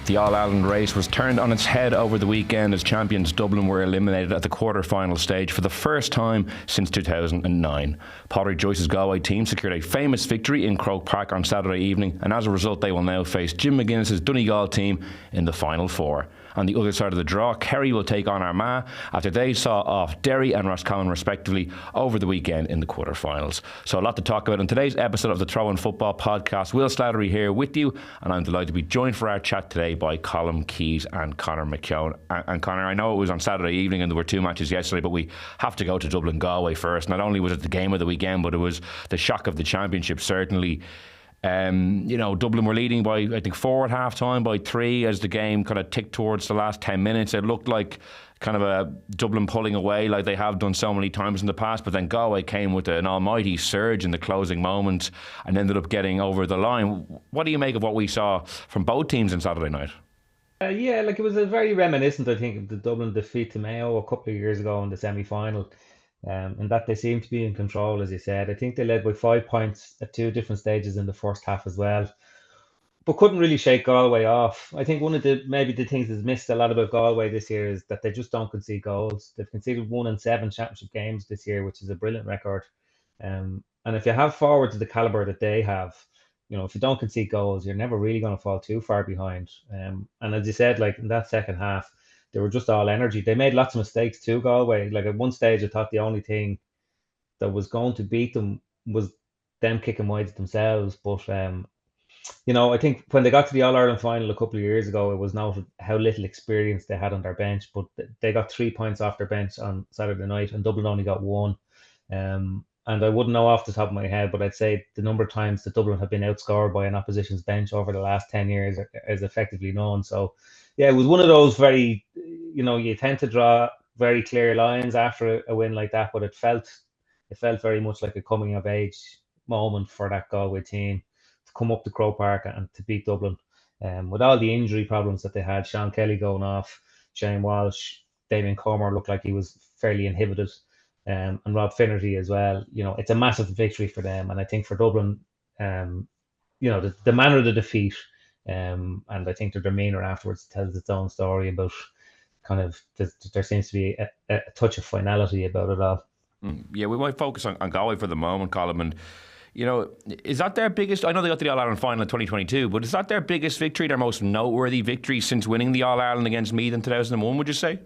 The All-Ireland race was turned on its head over the weekend as champions Dublin were eliminated at the quarter-final stage for the first time since 2009. Padraig Joyce's Galway team secured a famous victory in Croke Park on Saturday evening, and as a result they will now face Jim McGuinness's Donegal team in the Final Four. On the other side of the draw, Kerry will take on Armagh after they saw off Derry and Roscommon respectively over the weekend in the quarter-finals. So a lot to talk about in today's episode of the Throw In Football podcast. Will Slattery here with you, and I'm delighted to be joined for our chat today by Colm Keys and Conor McKeon. And Conor, I know it was on Saturday evening and there were two matches yesterday, but we have to go to Dublin Galway first. Not only was it the game of the weekend, but it was the shock of the championship, certainly. Dublin were leading by, I think, 4 at half time, by 3 as the game kind of ticked towards the last 10 minutes. It looked like kind of a Dublin pulling away like they have done so many times in the past, but then Galway came with an almighty surge in the closing moments and ended up getting over the line. What do you make of what we saw from both teams on Saturday night? It was a very reminiscent, I think, of the Dublin defeat to Mayo a couple of years ago in the semi-final. And that they seemed to be in control, as you said. I think they led by 5 points at 2 different stages in the first half as well, but couldn't really shake Galway off. I think one of the things that's missed a lot about Galway this year is that they just don't concede goals. They've conceded 1 in 7 championship games this year, which is a brilliant record. And if you have forwards of the caliber that they have, if you don't concede goals, you're never really going to fall too far behind. And as you said, like in that second half, they were just all energy. They made lots of mistakes too, Galway. Like at one stage, I thought the only thing that was going to beat them was them kicking wide at themselves. But, I think when they got to the All-Ireland final a couple of years ago, it was noted how little experience they had on their bench. But they got 3 points off their bench on Saturday night, and Dublin only got 1. And I wouldn't know off the top of my head, but I'd say the number of times that Dublin have been outscored by an opposition's bench over the last 10 years is effectively known. So, yeah, it was one of those very, you tend to draw very clear lines after a win like that, but it felt very much like a coming of age moment for that Galway team to come up to Croke Park and to beat Dublin. With all the injury problems that they had, Sean Kelly going off, Shane Walsh, Damien Cormer looked like he was fairly inhibited, and Rob Finnerty as well. It's a massive victory for them, and I think for Dublin, the manner of the defeat, and I think their demeanour afterwards tells its own story about kind of there seems to be a touch of finality about it all. Yeah, we might focus on Galway for the moment, Colm. And, is that their biggest... I know they got the All-Ireland final in 2022, but is that their biggest victory, their most noteworthy victory since winning the All-Ireland against Meath in 2001, would you say?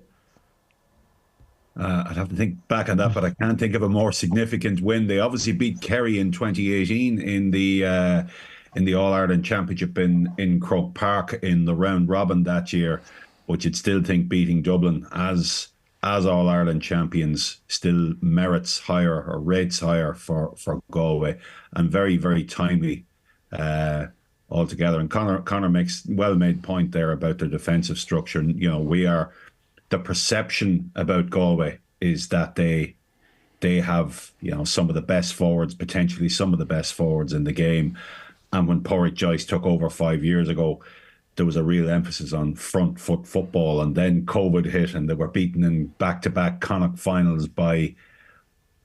I'd have to think back on that, but I can't think of a more significant win. They obviously beat Kerry in 2018 in the All-Ireland Championship in Croke Park in the round robin that year, but you'd still think beating Dublin as All-Ireland champions still merits higher or rates higher for Galway, and very, very timely altogether. And Conor makes well-made point there about their defensive structure. The perception about Galway is that they have, some of the best forwards, potentially some of the best forwards in the game. And when Padraig Joyce took over 5 years ago, there was a real emphasis on front foot football. And then COVID hit and they were beaten in back-to-back Connacht finals by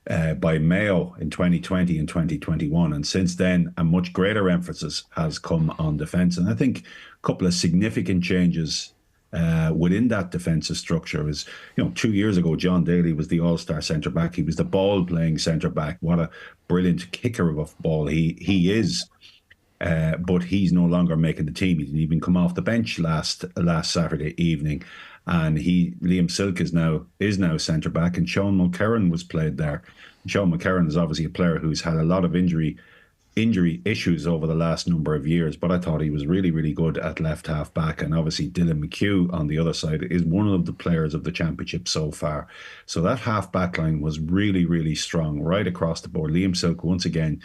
Mayo in 2020 and 2021. And since then, a much greater emphasis has come on defence. And I think a couple of significant changes within that defensive structure is, 2 years ago, John Daly was the all-star centre-back. He was the ball-playing centre-back. What a brilliant kicker of a ball he is. But he's no longer making the team. He didn't even come off the bench last Saturday evening. And Liam Silk is now centre-back, and Sean Mulkerrin was played there. Sean Mulkerrin is obviously a player who's had a lot of injury issues over the last number of years, but I thought he was really, really good at left half back. And obviously Dylan McHugh on the other side is one of the players of the championship so far. So that half back line was really, really strong right across the board. Liam Silk, once again,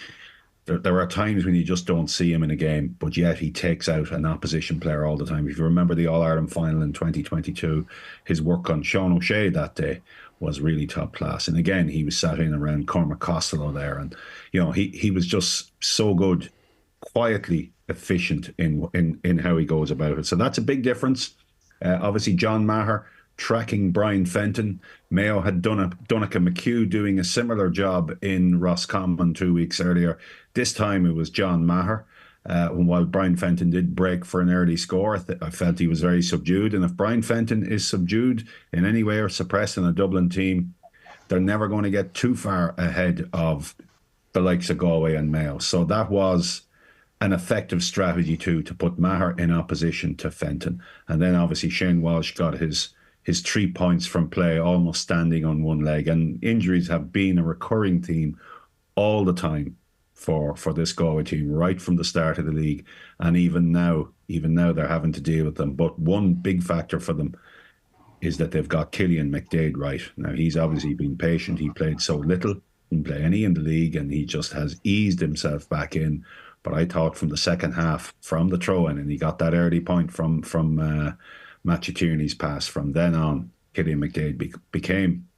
there are times when you just don't see him in a game, but yet he takes out an opposition player all the time. If you remember the All-Ireland final in 2022, his work on Sean O'Shea that day was really top class. And again, he was sat in around Cormac Costello there. And, he was just so good, quietly efficient in how he goes about it. So that's a big difference. Obviously, John Maher tracking Brian Fenton. Mayo had Donica McHugh doing a similar job in Roscommon 2 weeks earlier. This time it was John Maher. while Brian Fenton did break for an early score, I felt he was very subdued. And if Brian Fenton is subdued in any way or suppressing a Dublin team, they're never going to get too far ahead of the likes of Galway and Mayo. So that was an effective strategy too, to put Maher in opposition to Fenton. And then obviously Shane Walsh got his 3 points from play, almost standing on one leg. And injuries have been a recurring theme all the time for this Galway team, right from the start of the league. And even now they're having to deal with them. But one big factor for them is that they've got Cillian McDade right. Now, he's obviously been patient. He played so little, didn't play any in the league, and he just has eased himself back in. But I thought from the second half, from the throw-in, and he got that early point from Matthew Tierney's pass, from then on, Cillian McDade became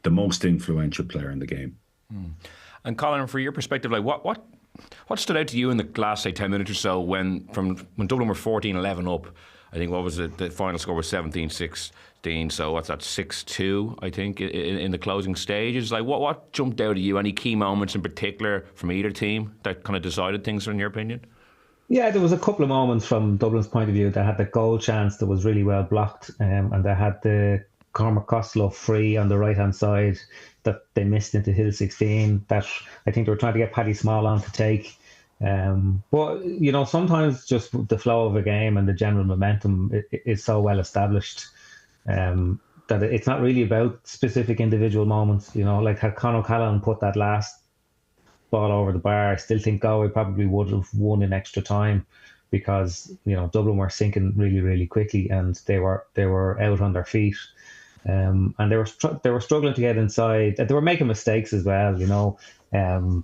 the most influential player in the game. And Colin, from your perspective, like what stood out to you in the last, say, 10 minutes or so when Dublin were 14-11 up? I think, what was it? The final score was 17-16. So what's that? 6-2, I think, in the closing stages. Like, what jumped out at you? Any key moments in particular from either team that kind of decided things, in your opinion? Yeah, there was a couple of moments from Dublin's point of view. They had the goal chance that was really well blocked, and they had the Cormac Costello free on the right-hand side that they missed into Hill 16, that I think they were trying to get Paddy Small on to take. But, you know, sometimes just the flow of a game and the general momentum is so well established that it's not really about specific individual moments. You know, like had Conor Callan put that last ball over the bar, I still think Galway probably would have won in extra time, because, you know, Dublin were sinking really, really quickly, and they were out on their feet. And they were struggling to get inside. They were making mistakes as well, you know. Tom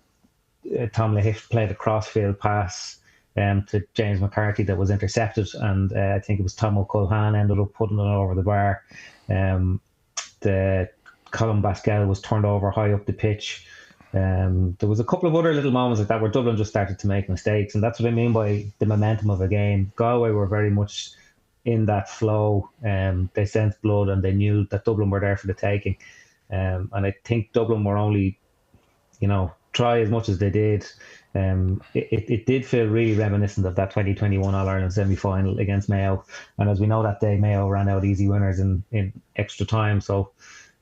Lahiff played a crossfield pass to James McCarthy that was intercepted, and I think it was Tom O'Culhan ended up putting it over the bar. The Colm Basquel was turned over high up the pitch. There was a couple of other little moments like that where Dublin just started to make mistakes, and that's what I mean by the momentum of a game. Galway were very much in that flow. They sensed blood, and they knew that Dublin were there for the taking. And I think Dublin were only, you know, try as much as they did. It did feel really reminiscent of that 2021 All-Ireland semi-final against Mayo. And as we know, that day Mayo ran out easy winners in extra time. So,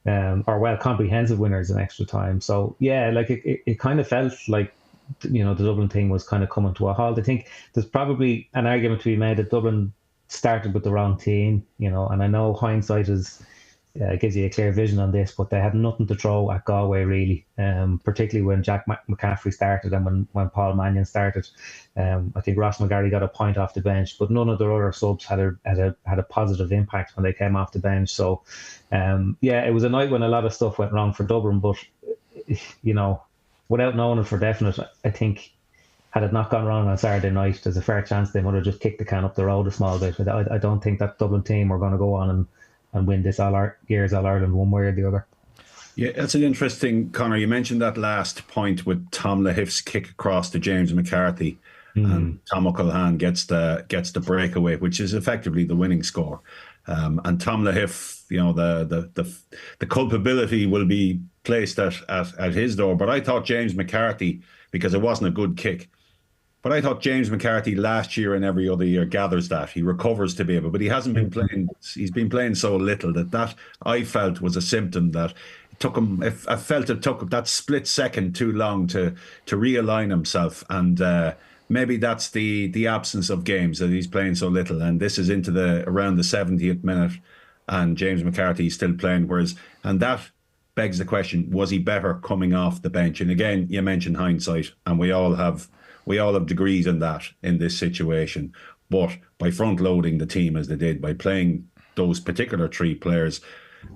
or comprehensive winners in extra time. So yeah, like it kind of felt like, you know, the Dublin thing was kind of coming to a halt. I think there's probably an argument to be made that Dublin started with the wrong team, you know, and I know hindsight gives you a clear vision on this, but they had nothing to throw at Galway really, particularly when Jack McCaffrey started and when Paul Mannion started. I think Ross McGarry got a point off the bench, but none of their other subs had a positive impact when they came off the bench. So yeah, it was a night when a lot of stuff went wrong for Dublin, but, you know, without knowing it for definite, I think had it not gone wrong on Saturday night, there's a fair chance they would have just kicked the can up the road a small bit. I don't think that Dublin team were going to go on and win this year's All-Ireland one way or the other. Yeah, that's an interesting, Conor. You mentioned that last point with Tom Lahiff's kick across to James McCarthy, and Tom O'Culhan gets the breakaway, which is effectively the winning score. And Tom Lahiff, you know, the culpability will be placed at his door. But I thought James McCarthy, because it wasn't a good kick, but I thought James McCarthy last year and every other year gathers that. He recovers to be able, but he hasn't been playing. He's been playing so little that I felt was a symptom that it took him. I felt it took that split second too long to realign himself, and maybe that's the absence of games, that he's playing so little. And this is into around the 70th minute, and James McCarthy is still playing. And that begs the question: was he better coming off the bench? And again, you mentioned hindsight, and we all have degrees in that in this situation. But by front loading the team as they did, by playing those particular three players,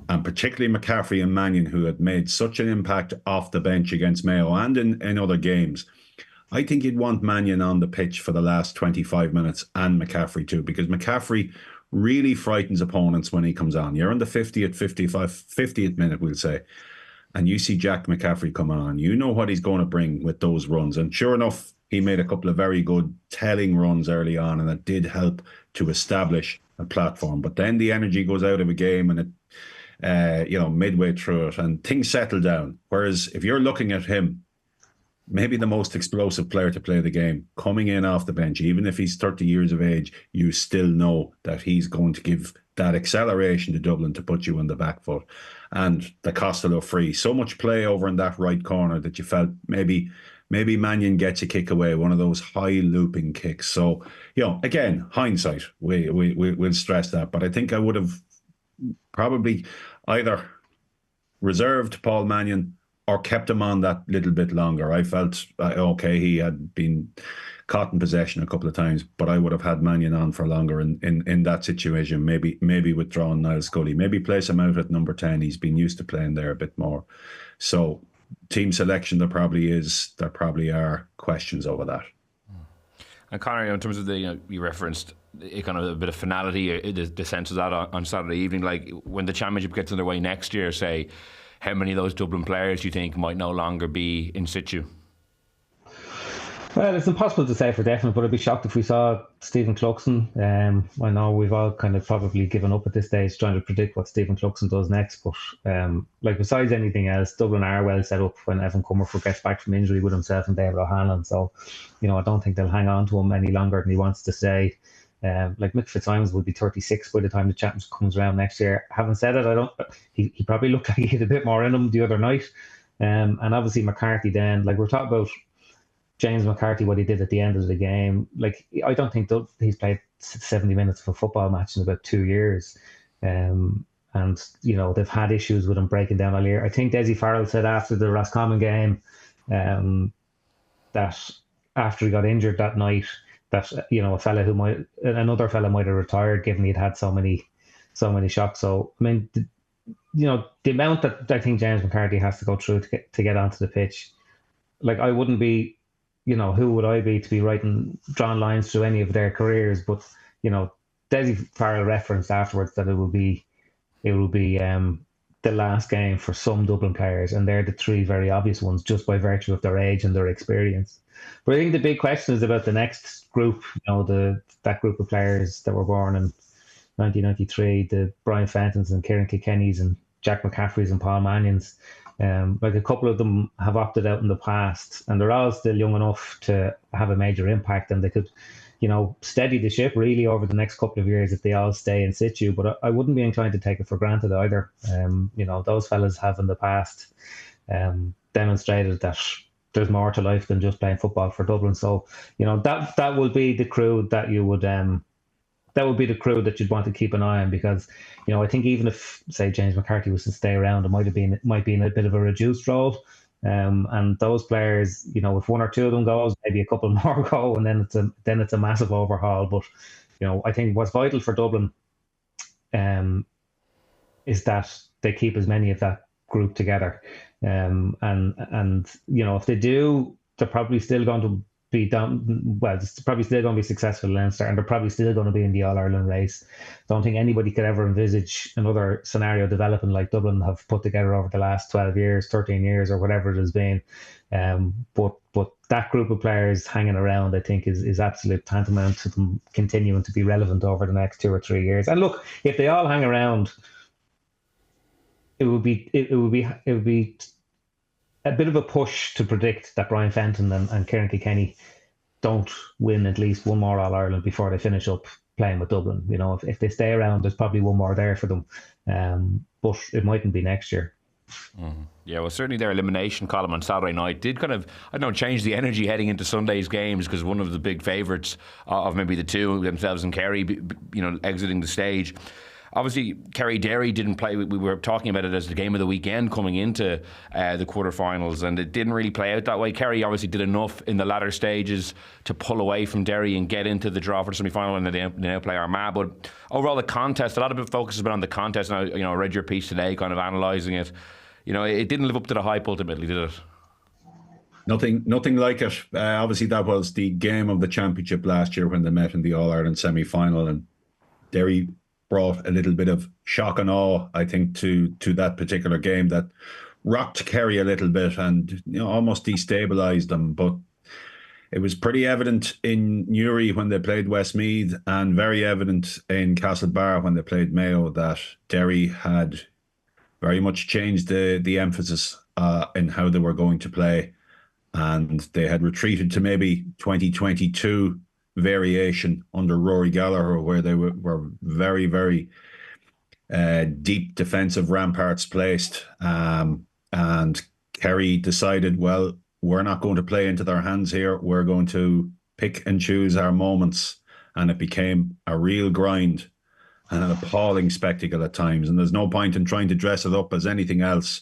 and particularly McCaffrey and Mannion, who had made such an impact off the bench against Mayo and in other games, I think you'd want Mannion on the pitch for the last 25 minutes, and McCaffrey too, because McCaffrey really frightens opponents when he comes on. You're in the 50th minute, we'll say, and you see Jack McCaffrey coming on. You know what he's going to bring with those runs. And sure enough, he made a couple of very good telling runs early on, and it did help to establish a platform. But then the energy goes out of a game, and it, you know, midway through it, and things settle down. Whereas if you're looking at him, maybe the most explosive player to play the game, coming in off the bench. Even if he's 30 years of age, you still know that he's going to give that acceleration to Dublin to put you on the back foot. And the Costello free, so much play over in that right corner that you felt maybe Mannion gets a kick away, one of those high looping kicks. So, again, hindsight, we'll stress that. But I think I would have probably either reserved Paul Mannion or kept him on that little bit longer. I felt, okay, he had been caught in possession a couple of times, but I would have had Mannion on for longer in that situation. Maybe withdrawing Niall Scully, maybe place him out at number 10. He's been used to playing there a bit more. So team selection, there probably are questions over that. And Conor, in terms of you referenced kind of a bit of finality, the sense of that on Saturday evening, like when the championship gets underway next year, say, how many of those Dublin players do you think might no longer be in situ? Well, it's impossible to say for definite, but I'd be shocked if we saw Stephen Cluxon. I know we've all kind of probably given up at this stage trying to predict what Stephen Cluxon does next, but besides anything else, Dublin are well set up when Evan Comerford gets back from injury with himself and David O'Hanlon. So, I don't think they'll hang on to him any longer than he wants to stay. Mick Fitzsimons will be 36 by the time the championship comes around next year. Having said it, he probably looked like he had a bit more in him the other night. And obviously McCarthy then, we're talking about James McCarthy, what he did at the end of the game. I don't think he's played 70 minutes of a football match in about 2 years. And they've had issues with him breaking down all year. I think Dessie Farrell said after the Roscommon game that after he got injured that night, that another fella might have retired, given he'd had so many shocks. So I mean, the amount that I think James McCarthy has to go through to get onto the pitch, I wouldn't be, who would I be to be drawing lines through any of their careers? But Dessie Farrell referenced afterwards that it will be the last game for some Dublin players, and they're the three very obvious ones just by virtue of their age and their experience. But I think the big question is about the next group, that group of players that were born in 1993, the Brian Fentons and Kieran Kilkennys and Jack McCaffreys and Paul Mannions. A couple of them have opted out in the past, and they're all still young enough to have a major impact, and they could, steady the ship really over the next couple of years if they all stay in situ. But I wouldn't be inclined to take it for granted either. Those fellas have in the past demonstrated that there's more to life than just playing football for Dublin. So, that will be the crew that you would that would be the crew that you'd want to keep an eye on, because, I think even if, say, James McCarthy was to stay around, it might be in a bit of a reduced role. And those players, if one or two of them goes, maybe a couple more go, and then it's a massive overhaul. But, I think what's vital for Dublin is that they keep as many of that group together. And if they do, they're probably still going to be done. Well, it's probably still going to be successful in Leinster, and they're probably still going to be in the All-Ireland race. Don't think anybody could ever envisage another scenario developing like Dublin have put together over the last 12 years, 13 years, or whatever it has been. But that group of players hanging around, I think, is absolute tantamount to them continuing to be relevant over the next 2 or 3 years. And look, if they all hang around, it would be a bit of a push to predict that Brian Fenton and Kieran Kilkenny don't win at least one more All-Ireland before they finish up playing with Dublin. If they stay around, there's probably one more there for them. But it mightn't be next year. Mm-hmm. Yeah, well, certainly their elimination column on Saturday night did kind of, change the energy heading into Sunday's games, because one of the big favourites of maybe the two themselves and Kerry, exiting the stage. Obviously, Kerry-Derry didn't play. We were talking about it as the game of the weekend coming into the quarterfinals, and it didn't really play out that way. Kerry obviously did enough in the latter stages to pull away from Derry and get into the draw for the semi-final, and they now play Armagh. But overall, the contest, a lot of it focus has been on the contest. And I read your piece today, kind of analysing it. It didn't live up to the hype ultimately, did it? Nothing like it. Obviously, that was the game of the championship last year when they met in the All-Ireland semi-final, and Derry brought a little bit of shock and awe, I think, to that particular game that rocked Kerry a little bit and almost destabilised them. But it was pretty evident in Newry when they played Westmeath, and very evident in Castlebar when they played Mayo, that Derry had very much changed the emphasis in how they were going to play. and they had retreated to maybe 2022 variation under Rory Gallagher, where they were very, very deep defensive ramparts placed. And Kerry decided, well, we're not going to play into their hands here. We're going to pick and choose our moments. And it became a real grind and an appalling spectacle at times. And there's no point in trying to dress it up as anything else.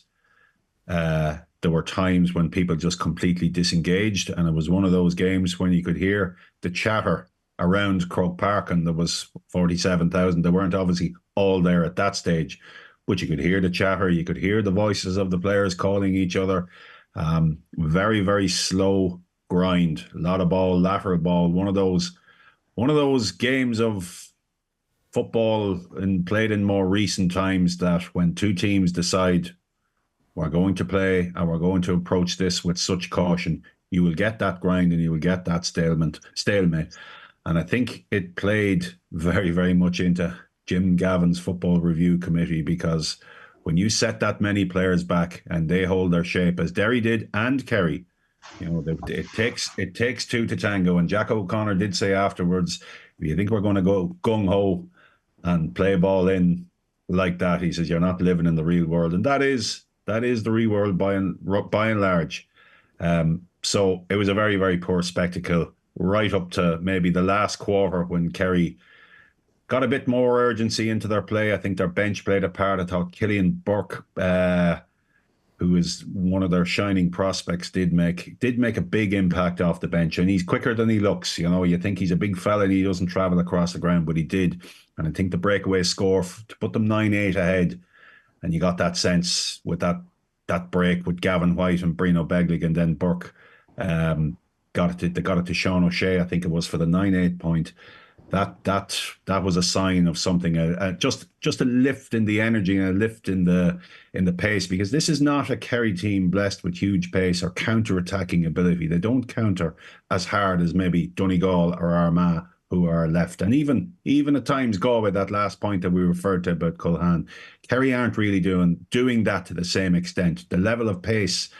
There were times when people just completely disengaged, and it was one of those games when you could hear the chatter around Croke Park, and there was 47,000. They weren't obviously all there at that stage, but you could hear the chatter. You could hear the voices of the players calling each other. Very, very slow grind. A lot of ball, lateral ball. One of those games of football and played in more recent times that when two teams decide we're going to play and we're going to approach this with such caution, you will get that grind and you will get that stalemate. And I think it played very, very much into Jim Gavin's football review committee, because when you set that many players back and they hold their shape, as Derry did and Kerry, it takes two to tango. And Jack O'Connor did say afterwards, if you think we're going to go gung-ho and play ball in like that, he says, you're not living in the real world. And that is the real world by and large. So it was a very, very poor spectacle right up to maybe the last quarter when Kerry got a bit more urgency into their play. I think their bench played a part. I thought Cillian Burke, who is one of their shining prospects, did make a big impact off the bench. And he's quicker than he looks. You think he's a big fella and he doesn't travel across the ground, but he did. And I think the breakaway score to put them 9-8 ahead, and you got that sense with that break with Gavin White and Brino Beglig, and then Burke got it to Sean O'Shea, I think it was, for the 9-8 point. That was a sign of something, just a lift in the energy and a lift in the pace, because this is not a Kerry team blessed with huge pace or counter-attacking ability. They don't counter as hard as maybe Donegal or Armagh, who are left. And even at times Galway, that last point that we referred to about Culhane, Kerry aren't really doing that to the same extent. The level of pace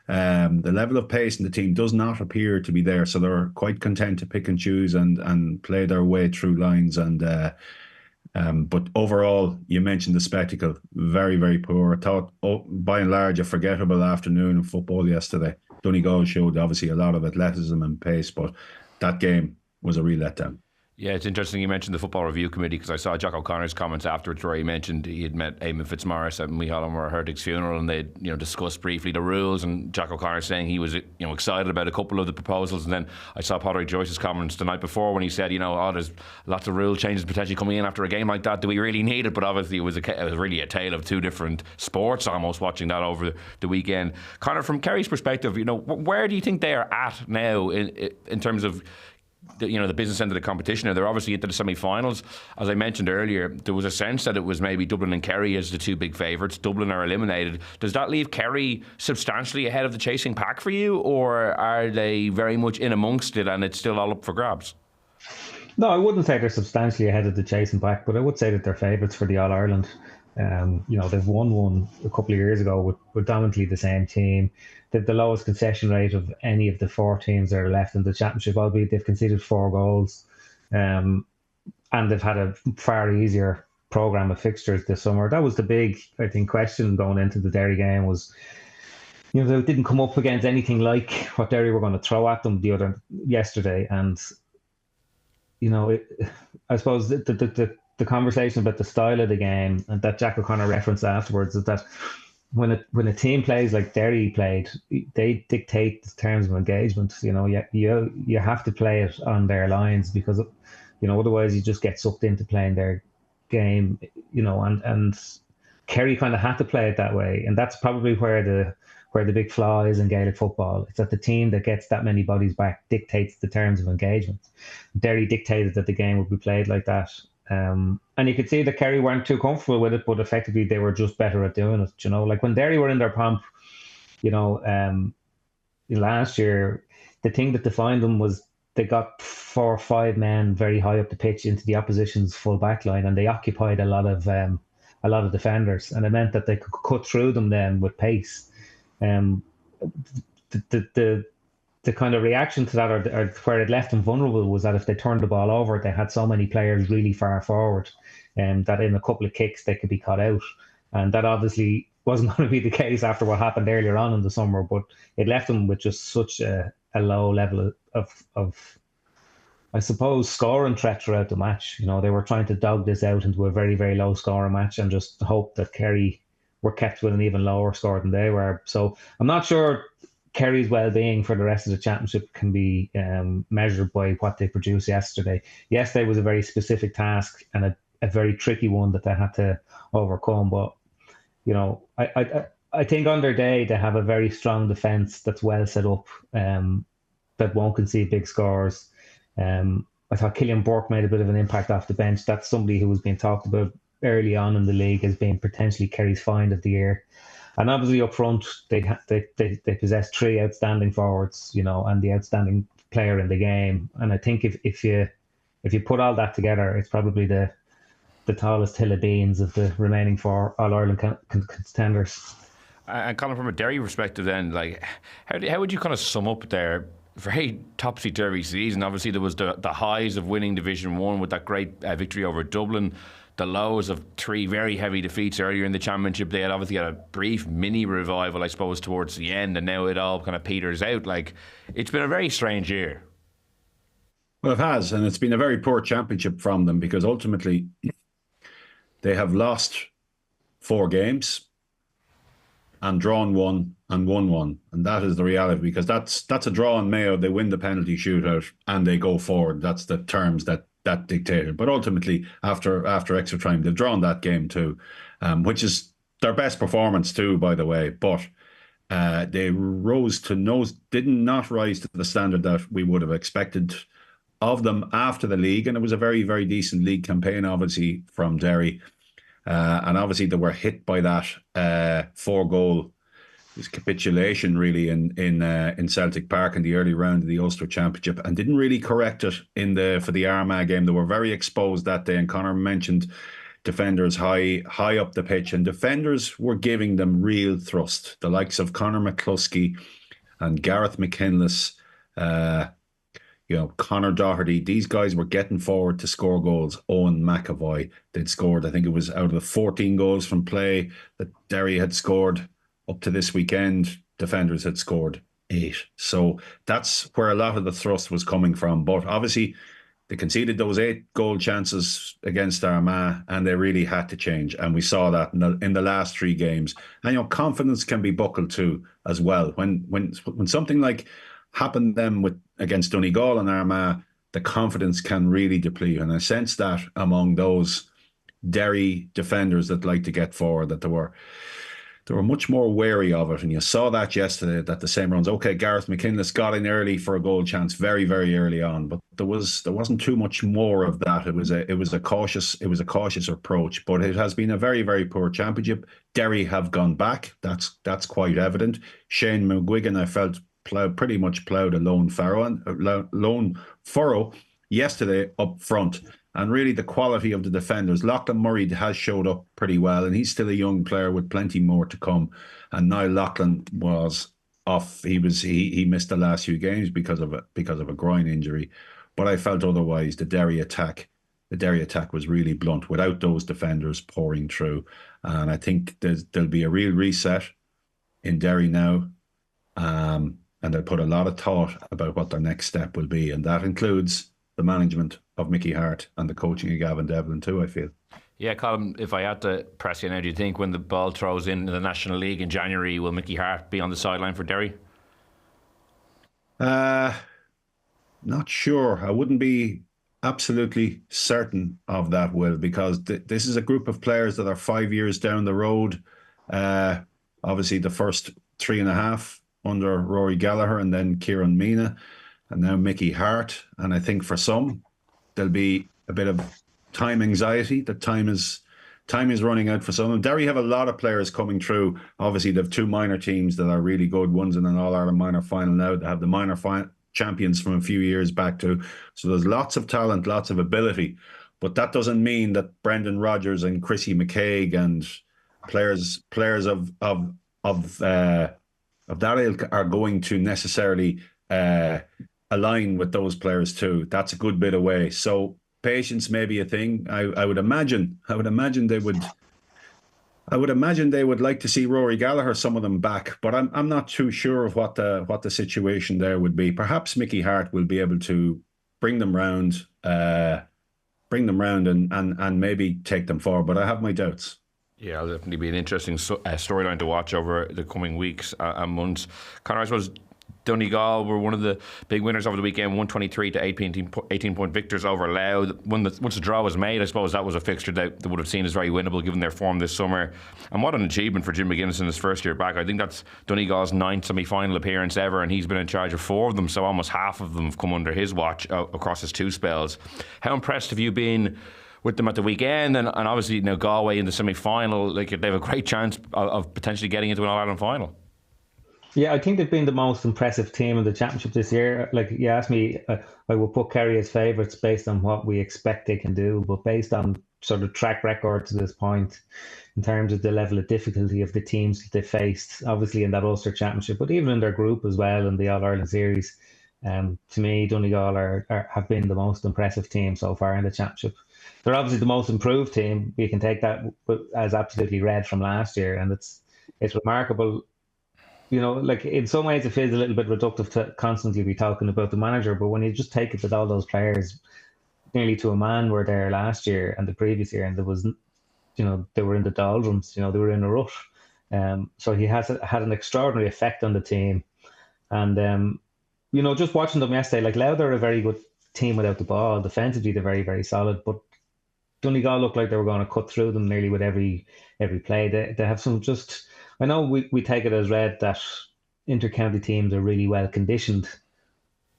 in the team does not appear to be there. So they're quite content to pick and choose and play their way through lines. And but overall, you mentioned the spectacle, very, very poor. I thought, by and large, a forgettable afternoon of football yesterday. Donegal showed obviously a lot of athleticism and pace, but that game was a real letdown. Yeah, it's interesting you mentioned the Football Review Committee, because I saw Jack O'Connor's comments afterwards where he mentioned he had met Eamon Fitzmaurice at Micheál O'Hertig's funeral, and they'd discussed briefly the rules, and Jack O'Connor saying he was excited about a couple of the proposals. And then I saw Padraig Joyce's comments the night before when he said, there's lots of rule changes potentially coming in after a game like that. Do we really need it? But obviously it was really a tale of two different sports almost, watching that over the weekend. Conor, from Kerry's perspective, where do you think they are at now in terms of the business end of the competition? They're obviously into the semi-finals. As I mentioned earlier, there was a sense that it was maybe Dublin and Kerry as the two big favourites. Dublin are eliminated. Does that leave Kerry substantially ahead of the chasing pack for you, or are they very much in amongst it and it's still all up for grabs? No, I wouldn't say they're substantially ahead of the chasing pack, but I would say that they're favourites for the All-Ireland. They've won one a couple of years ago with predominantly the same team. They've the lowest concession rate of any of the four teams that are left in the championship, albeit they've conceded 4 goals. And they've had a far easier programme of fixtures this summer. That was the big, I think, question going into the Derry game was, they didn't come up against anything like what Derry were going to throw at them yesterday. And, I suppose the conversation about the style of the game, and that Jack O'Connor referenced afterwards, is that when a team plays like Derry played, they dictate the terms of engagement. You have to play it on their lines, because otherwise you just get sucked into playing their game. And Kerry kind of had to play it that way, and that's probably where the big flaw is in Gaelic football. It's that the team that gets that many bodies back dictates the terms of engagement. Derry dictated that the game would be played like that. And you could see that Kerry weren't too comfortable with it, but effectively they were just better at doing it. Like when Derry were in their pomp, last year, the thing that defined them was they got 4 or 5 men very high up the pitch into the opposition's full back line, and they occupied a lot of defenders, and it meant that they could cut through them then with pace. The the kind of reaction to that, or where it left them vulnerable, was that if they turned the ball over, they had so many players really far forward, and that in a couple of kicks they could be caught out. And that obviously wasn't going to be the case after what happened earlier on in the summer, but it left them with just such a low level of I suppose, scoring threat throughout the match. You know, they were trying to dog this out into a very, very low scoring match and just hope that Kerry were kept with an even lower score than they were. So I'm not sure Kerry's well-being for the rest of the championship can be measured by what they produced yesterday. Yesterday was a very specific task and a very tricky one that they had to overcome. But, you know, I think on their day they have a very strong defence that's well set up, that won't concede big scores. I thought Cillian Burke made a bit of an impact off the bench. That's somebody who was being talked about early on in the league as being potentially Kerry's find of the year. And obviously up front, they possess three outstanding forwards, you know, and the outstanding player in the game. And I think if you put all that together, it's probably the tallest hill of beans of the remaining four All-Ireland contenders. And Colin, from a Derry perspective then, like, how would you kind of sum up their very topsy-turvy season? Obviously there was the highs of winning Division 1 with that great victory over Dublin, the lows of three very heavy defeats earlier in the championship. They had obviously had a brief mini revival, I suppose, towards the end, and now it all kind of peters out. Like, it's been a very strange year. Well, it has, and it's been a very poor championship from them, because ultimately they have lost 4 games and drawn 1 and won 1, and that is the reality, because that's a draw in Mayo. They win the penalty shootout and they go forward. That's the terms that dictated. But ultimately, after extra time, they've drawn that game too, which is their best performance too, by the way. But they did not rise to the standard that we would have expected of them after the league, and it was a very, very decent league campaign, obviously, from Derry. And obviously they were hit by that 4-goal capitulation, really, in Celtic Park in the early round of the Ulster Championship, and didn't really correct it for the Armagh game. They were very exposed that day, and Conor mentioned defenders high up the pitch, and defenders were giving them real thrust. The likes of Conor McCluskey and Gareth McKinless, Conor Doherty, these guys were getting forward to score goals. Owen McAvoy, they'd scored, I think it was out of the 14 goals from play that Derry had scored up to this weekend, defenders had scored 8. So that's where a lot of the thrust was coming from. But obviously they conceded those 8 goal chances against Armagh, and they really had to change. And we saw that in the last 3 games. And confidence can be buckled too as well. When something like happened then against Donegal and Armagh, the confidence can really deplete. And I sense that among those Derry defenders that like to get forward, that they were much more wary of it. And you saw that yesterday, that the same runs. Okay, Gareth McKinless got in early for a goal chance very, very early on, but there wasn't too much more of that. It was a cautious approach, but it has been a very, very poor championship. Derry have gone back. That's quite evident. Shane McGuigan, I felt, pretty much ploughed a lone furrow yesterday up front. And really the quality of the defenders. Lachlan Murray has showed up pretty well, and he's still a young player with plenty more to come. And now Lachlan was off. He missed the last few games because of a groin injury. But I felt otherwise. The Derry attack was really blunt without those defenders pouring through. And I think there'll be a real reset in Derry now. And they'll put a lot of thought about what their next step will be. And that includes the management of Mickey Hart and the coaching of Gavin Devlin too, I feel. Yeah, Colm, if I had to press you now, do you think when the ball throws into the National League in January, will Mickey Hart be on the sideline for Derry? Not sure. I wouldn't be absolutely certain of that, Will, because this is a group of players that are 5 years down the road. Obviously the first 3.5 under Rory Gallagher, and then Kieran Mina, and now Mickey Hart. And I think for some, there'll be a bit of time anxiety. That time is running out for some. Derry have a lot of players coming through. Obviously, they have 2 minor teams that are really good. One's in an All-Ireland minor final now. They have the minor champions from a few years back too. So there's lots of talent, lots of ability. But that doesn't mean that Brendan Rodgers and Chrissy McCaig and players of that ilk are going to necessarily align with those players too. That's a good bit away. So patience may be a thing. I would imagine they would. I would imagine they would like to see Rory Gallagher, some of them back, but I'm not too sure of what the situation there would be. Perhaps Mickey Hart will be able to bring them round, and maybe take them forward. But I have my doubts. Yeah, it'll definitely be an interesting storyline to watch over the coming weeks and months. Conor, I suppose Donegal were one of the big winners over the weekend, 123 to 18-point victors over Louth. Once the draw was made, I suppose that was a fixture that they would have seen as very winnable given their form this summer. And what an achievement for Jim McGuinness in his first year back. I think that's Donegal's 9th semi-final appearance ever, and he's been in charge of 4 of them, so almost half of them have come under his watch across his 2 spells. How impressed have you been with them at the weekend? And obviously, Galway in the semi-final, like, they have a great chance of potentially getting into an All-Ireland final. Yeah, I think they've been the most impressive team in the championship this year. Like, you asked me, I would put Kerry as favourites based on what we expect they can do, but based on sort of track record to this point, in terms of the level of difficulty of the teams that they faced, obviously in that Ulster Championship, but even in their group as well in the All-Ireland Series, to me, Donegal have been the most impressive team so far in the championship. They're obviously the most improved team. We can take that as absolutely read from last year, and it's remarkable. Like, in some ways it feels a little bit reductive to constantly be talking about the manager, but when you just take it that all those players nearly to a man were there last year and the previous year, and there was, they were in the doldrums, they were in a rut. So he has had an extraordinary effect on the team. And, just watching them yesterday, like, Louth are a very good team without the ball. Defensively, they're very, very solid, but Donegal looked like they were going to cut through them nearly with every play. They have some just... I know we take it as read that inter-county teams are really well conditioned,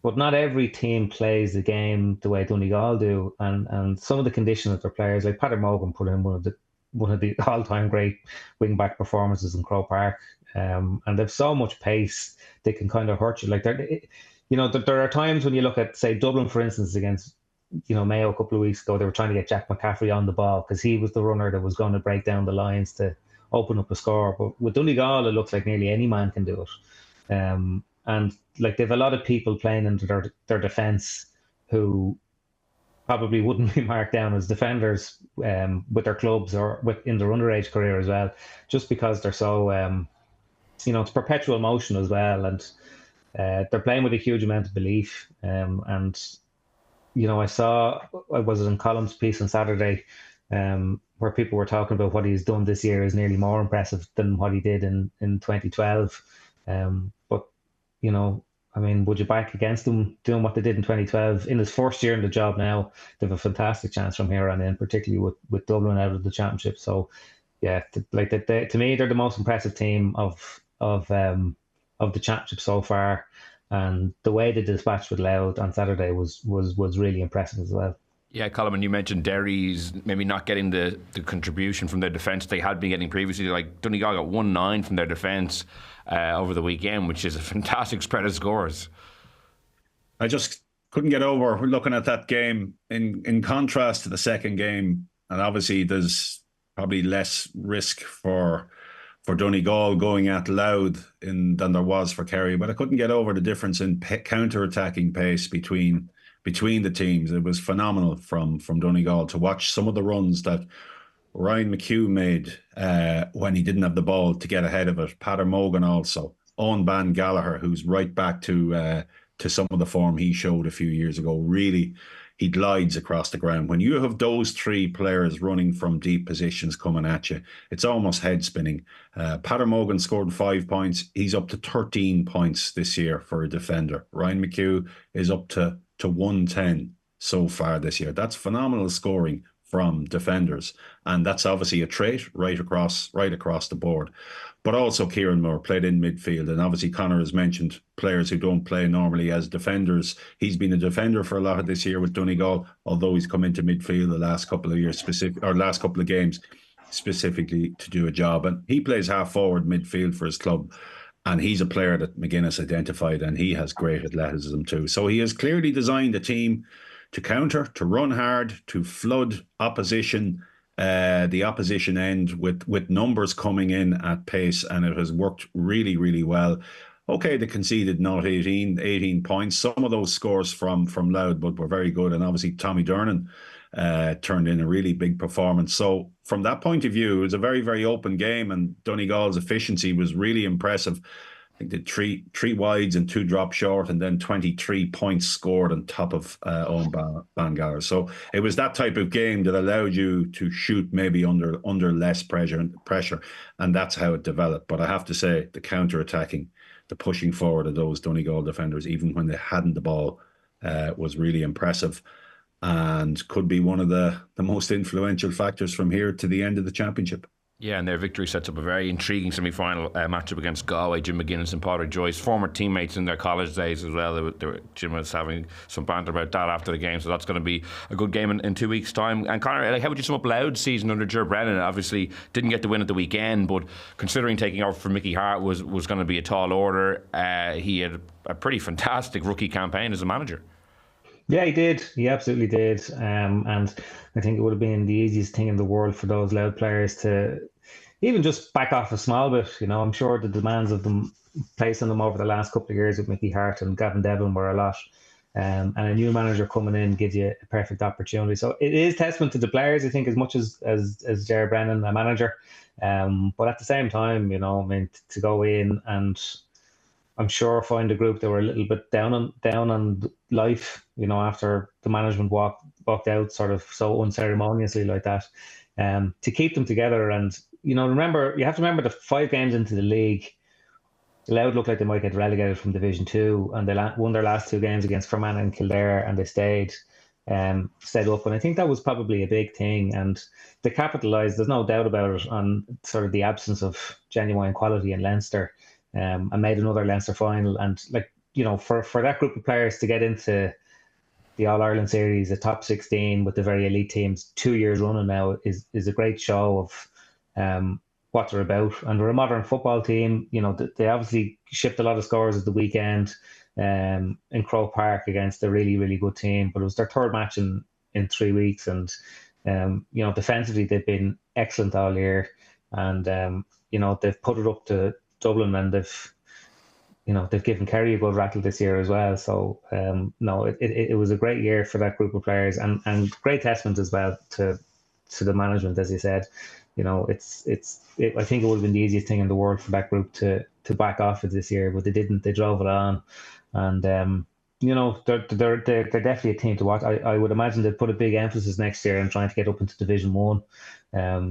but not every team plays the game the way Donegal do. And some of the condition of their players, like Peadar Mogan put in one of the all-time great wing-back performances in Croke Park, and they've so much pace they can kind of hurt you. Like, there are times when you look at, say, Dublin, for instance, against Mayo a couple of weeks ago, they were trying to get Jack McCaffrey on the ball because he was the runner that was going to break down the lines to open up a score. But with Donegal, it looks like nearly any man can do it. And like, they've a lot of people playing into their defence who probably wouldn't be marked down as defenders with their clubs or in their underage career as well, just because they're so, it's perpetual motion as well. And they're playing with a huge amount of belief. I was in Colm's piece on Saturday, where people were talking about what he's done this year is nearly more impressive than what he did in 2012. But, would you back against him doing what they did in 2012? In his first year in the job now, they have a fantastic chance from here on in, particularly with Dublin out of the championship. So, yeah, to me, they're the most impressive team of the championship so far. And the way they dispatched with Louth on Saturday was really impressive as well. Yeah, Colm, and you mentioned Derry's maybe not getting the contribution from their defence they had been getting previously. Like, Donegal got 1-9 from their defence over the weekend, which is a fantastic spread of scores. I just couldn't get over looking at that game in contrast to the second game. And obviously there's probably less risk for Donegal going at Louth than there was for Kerry. But I couldn't get over the difference in counter-attacking pace between the teams. It was phenomenal from Donegal to watch some of the runs that Ryan McKeon made when he didn't have the ball to get ahead of it. Peadar Mogan also. Owen Ban Gallagher, who's right back to some of the form he showed a few years ago. Really, he glides across the ground. When you have those 3 players running from deep positions coming at you, it's almost head spinning. Peadar Mogan scored 5 points. He's up to 13 points this year for a defender. Ryan McKeon is up to 110 so far this year. That's phenomenal scoring from defenders, and that's obviously a trait right across the board. But also Kieran Moore played in midfield, and obviously Conor has mentioned players who don't play normally as defenders. He's been a defender for a lot of this year with Donegal, although he's come into midfield the last couple of years, last couple of games specifically to do a job. And he plays half forward midfield for his club. And he's a player that McGuinness identified, and he has great athleticism too. So he has clearly designed a team to counter, to run hard, to flood opposition, the opposition end with numbers coming in at pace, and it has worked really, really well. Okay, they conceded not 18 points. Some of those scores from Louth, but were very good. And obviously Tommy Dernan turned in a really big performance. So from that point of view, it was a very, very open game, and Donegal's efficiency was really impressive. I think the three wides and 2 drop short, and then 23 points scored on top of Owen Bangalore. So it was that type of game that allowed you to shoot maybe under less pressure, and that's how it developed. But I have to say, the counter-attacking, the pushing forward of those Donegal defenders, even when they hadn't the ball, was really impressive, and could be one of the most influential factors from here to the end of the championship. Yeah, and their victory sets up a very intriguing semi-final matchup against Galway. Jim McGuinness and Padraig Joyce, former teammates in their college days as well. Jim was having some banter about that after the game, so that's going to be a good game in 2 weeks' time. And Conor, how would you sum up Louth's season under Ger Brennan? Obviously didn't get the win at the weekend, but considering taking over for Mickey Hart was going to be a tall order, he had a pretty fantastic rookie campaign as a manager. Yeah, he did. He absolutely did. And I think it would have been the easiest thing in the world for those Louth players to even just back off a small bit. You know, I'm sure the demands of them placed on them over the last couple of years with Mickey Hart and Gavin Devlin were a lot. And a new manager coming in gives you a perfect opportunity. So it is testament to the players, I think, as much as Ger Brennan, a manager. But at the same time, you know, I mean, to go in and I'm sure find a group that were a little bit down on life, you know, after the management walked out sort of so unceremoniously like that, to keep them together. And, you know, you have to remember the 5 games into the league, Louth looked like they might get relegated from Division 2, and they won their last 2 games against Fermanagh and Kildare, and they stayed up. And I think that was probably a big thing. And they capitalised, there's no doubt about it, on sort of the absence of genuine quality in Leinster. And made another Leinster final, and like, you know, for that group of players to get into the All-Ireland series, the top 16 with the very elite teams 2 years running now is a great show of what they're about. And they're a modern football team. You know, they obviously shipped a lot of scores at the weekend in Croke Park against a really, really good team, but it was their 3rd match in 3 weeks. And you know, defensively they've been excellent all year, and you know, they've put it up to Dublin, and they've given Kerry a good rattle this year as well. So no, it was a great year for that group of players, and great testament as well to the management, as you said. You know, I think it would have been the easiest thing in the world for that group to back off it this year, but they didn't. They drove it on, and you know, they're definitely a team to watch. I would imagine they'd put a big emphasis next year on trying to get up into Division 1.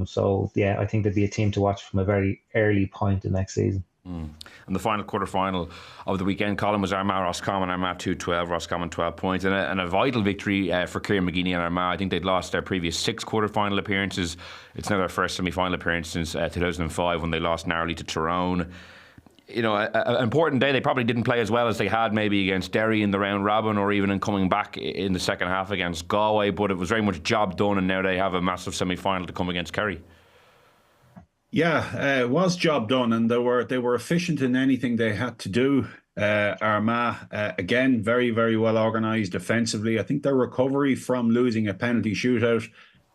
So yeah, I think they'd be a team to watch from a very early point in next season. And the final quarter-final of the weekend, Colm, was Armagh Roscommon. Armagh 2-12, Roscommon 12 points, and a vital victory for Cillian McGeady and Armagh. I think they'd lost their previous 6 quarter-final appearances. It's now their first semi-final appearance since 2005, when they lost narrowly to Tyrone. You know, an important day. They probably didn't play as well as they had maybe against Derry in the round robin, or even in coming back in the second half against Galway, but it was very much job done, and now they have a massive semi-final to come against Kerry. Yeah, it was job done, and they were efficient in anything they had to do. Armagh, again, very, very well organised defensively. I think their recovery from losing a penalty shootout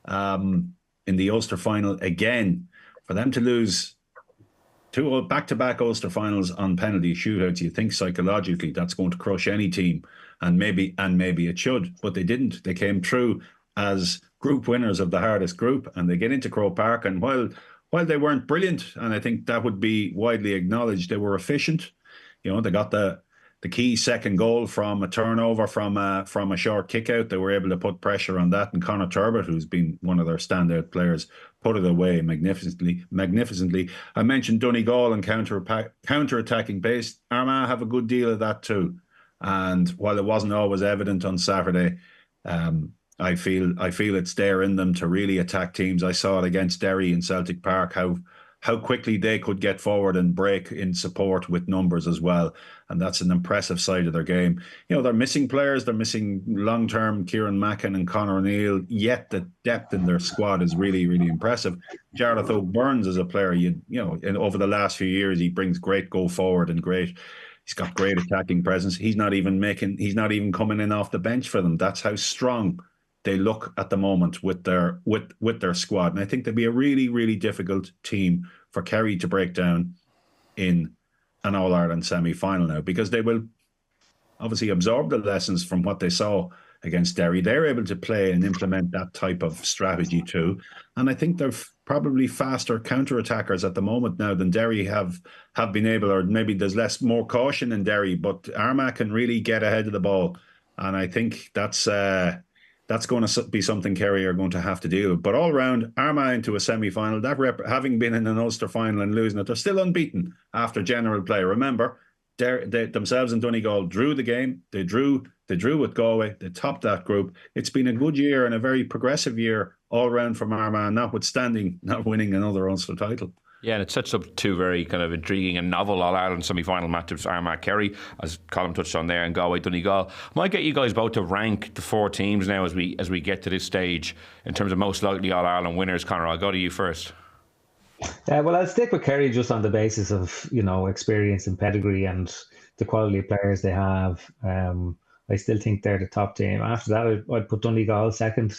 in the Ulster final, again, for them to lose 2 back-to-back Ulster finals on penalty shootouts, you think psychologically that's going to crush any team, and maybe it should, but they didn't. They came through as group winners of the hardest group, and they get into Croke Park, and while they weren't brilliant, and I think that would be widely acknowledged, they were efficient. You know, they got the key second goal from a turnover from a short kick out. They were able to put pressure on that, and Conor Turbot, who's been one of their standout players, put it away magnificently. I mentioned Donegal and counter-attacking base. Armagh have a good deal of that too. And while it wasn't always evident on Saturday, I feel it's there in them to really attack teams. I saw it against Derry in Celtic Park, how quickly they could get forward and break in support with numbers as well. And that's an impressive side of their game. You know, they're missing players. They're missing long-term Kieran Mackin and Conor O'Neill, yet the depth in their squad is really, really impressive. Jarlath O'Byrne is a player, you know, over the last few years, he brings great go forward and he's got great attacking presence. He's not even coming in off the bench for them. That's how strong they look at the moment with their squad. And I think they'll be a really, really difficult team for Kerry to break down in an All-Ireland semi-final now, because they will obviously absorb the lessons from what they saw against Derry. They're able to play and implement that type of strategy too. And I think they're probably faster counter-attackers at the moment now than Derry have been able, or maybe there's more caution in Derry, but Armagh can really get ahead of the ball. And I think that's going to be something Kerry are going to have to deal with. But all round, Armagh into a semi-final, having been in an Ulster final and losing it, they're still unbeaten after general play. Remember, they themselves and Donegal drew the game. They drew with Galway. They topped that group. It's been a good year and a very progressive year all round from Armagh, notwithstanding not winning another Ulster title. Yeah, and it sets up two very kind of intriguing and novel All-Ireland semi-final matchups, Armagh Kerry, as Colm touched on there, and Galway Donegal. Might get you guys both to rank the four teams now as we get to this stage in terms of most likely All-Ireland winners. Conor, I'll go to you first. Well, I'll stick with Kerry just on the basis of, experience and pedigree and the quality of players they have. I still think they're the top team. After that, I'd put Donegal second.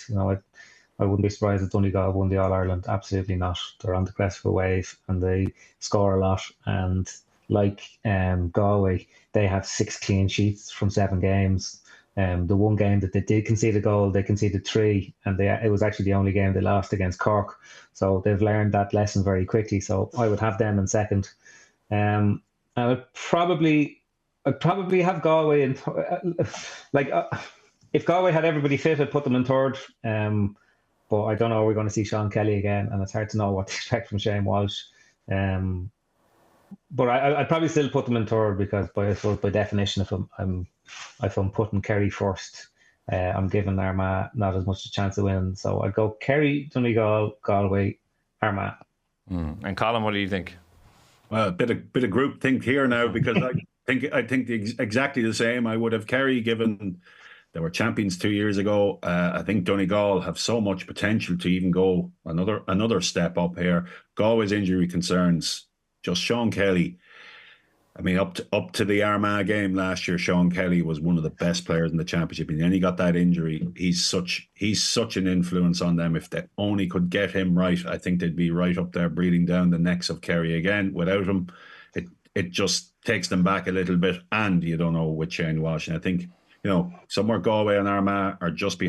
I wouldn't be surprised if Donegal won the All-Ireland. Absolutely not. They're on the crest of a wave and they score a lot. And like Galway, they have 6 clean sheets from 7 games. The one game that they did concede a goal, they conceded 3, and it was actually the only game they lost against Cork. So they've learned that lesson very quickly. So I would have them in second. I would probably have Galway in. If Galway had everybody fit, I'd put them in third. But I don't know. We're going to see Sean Kelly again, and it's hard to know what to expect from Shane Walsh. But I'd probably still put them in third because, by definition, if I'm putting Kerry first, I'm giving Armagh not as much a chance of winning. So I'd go Kerry, Donegal, Galway, Armagh. And Colm, what do you think? Well, a bit of group think here now, because I think exactly the same. I would have Kerry, given they were champions 2 years ago. I think Donegal have so much potential to even go another step up here. Galway's injury concerns, just Sean Kelly. I mean, up to the Armagh game last year, Sean Kelly was one of the best players in the championship, and then he got that injury. He's such an influence on them. If they only could get him right, I think they'd be right up there, breathing down the necks of Kerry again. Without him, it just takes them back a little bit, and you don't know with Shane Walsh. And I think, somewhere Galway and Armagh are just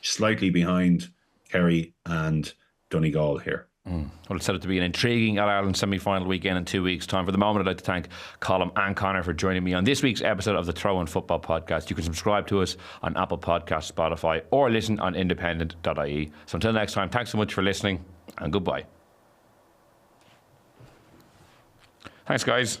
slightly behind Kerry and Donegal here. Well, it's set up to be an intriguing All-Ireland semi-final weekend in 2 weeks' time. For the moment, I'd like to thank Colm and Conor for joining me on this week's episode of the Throw In Football Podcast. You can subscribe to us on Apple Podcasts, Spotify, or listen on independent.ie. So until next time, thanks so much for listening, and goodbye. Thanks, guys.